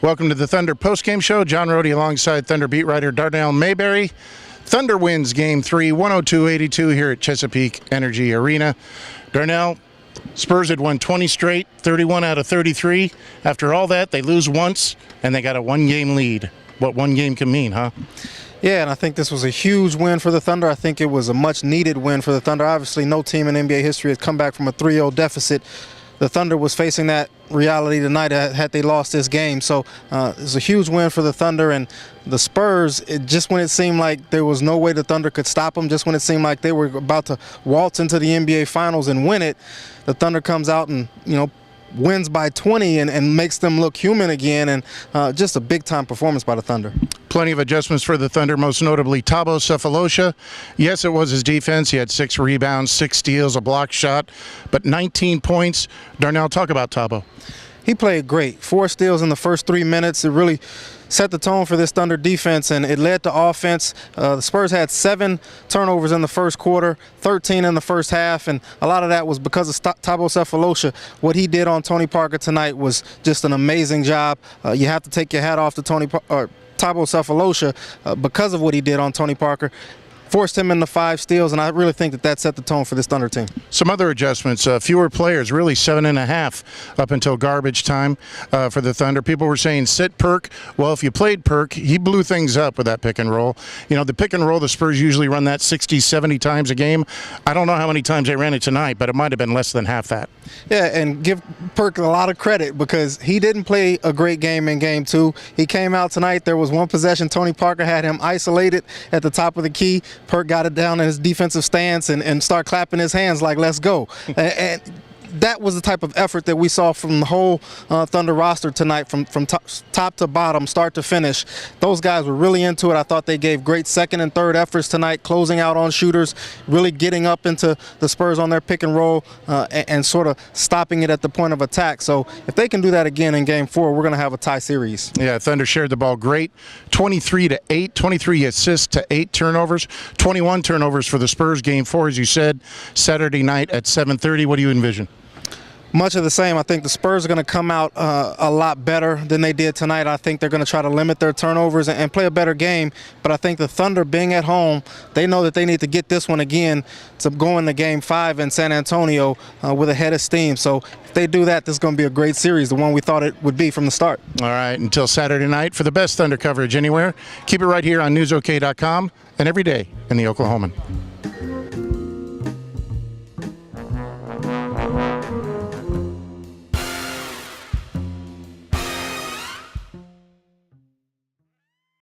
Welcome to the Thunder postgame show. John Rohde alongside Thunder beat writer Darnell Mayberry. Thunder wins Game 3, 102-82 here at Chesapeake Energy Arena. Darnell, Spurs had won 20 straight, 31 out of 33. After all that, they lose once, and they got a one-game lead. What one game can mean, huh? Yeah, and I think this was a huge win for the Thunder. I think it was a much-needed win for the Thunder. Obviously, no team in NBA history has come back from a 3-0 deficit. The Thunder was facing that reality tonight had they lost this game. So it's a huge win for the Thunder. And the Spurs, just when it seemed like there was no way the Thunder could stop them, just when it seemed like they were about to waltz into the NBA Finals and win it, the Thunder comes out and, wins by 20 and makes them look human again. And just a big-time performance by the Thunder. Plenty of adjustments for the Thunder, most notably Thabo Sefolosha. Yes, it was his defense. He had 6 rebounds, 6 steals, a block shot, but 19 points. Darnell, talk about Thabo. He played great. 4 steals in the first 3 minutes. It really set the tone for this Thunder defense, and it led to offense. The Spurs had 7 turnovers in the first quarter, 13 in the first half, and a lot of that was because of Thabo Sefolosha. What he did on Tony Parker tonight was just an amazing job. You have to take your hat off to Thabo Sefolosha because of what he did on Tony Parker. Forced him into 5 steals, and I really think that set the tone for this Thunder team. Some other adjustments, fewer players, really 7.5 up until garbage time for the Thunder. People were saying sit Perk. Well, if you played Perk, he blew things up with that pick and roll. The pick and roll, the Spurs usually run that 60, 70 times a game. I don't know how many times they ran it tonight, but it might have been less than half that. Yeah, and give Perk a lot of credit because he didn't play a great game in Game 2. He came out tonight. There was one possession. Tony Parker had him isolated at the top of the key. Perk got it down in his defensive stance and start clapping his hands like, let's go. And that was the type of effort that we saw from the whole Thunder roster tonight, from top to bottom, start to finish. Those guys were really into it. I thought they gave great second and third efforts tonight, closing out on shooters, really getting up into the Spurs on their pick and roll and sort of stopping it at the point of attack. So if they can do that again in Game 4, we're going to have a tie series. Yeah, Thunder shared the ball great, 23-8, 23 assists to 8 turnovers, 21 turnovers for the Spurs. Game 4, as you said, Saturday night at 7:30. What do you envision? Much of the same. I think the Spurs are going to come out a lot better than they did tonight. I think they're going to try to limit their turnovers and play a better game. But I think the Thunder, being at home, they know that they need to get this one again to go into Game 5 in San Antonio with a head of steam. So if they do that, this is going to be a great series, the one we thought it would be from the start. All right, until Saturday night, for the best Thunder coverage anywhere, keep it right here on newsok.com and every day in the Oklahoman.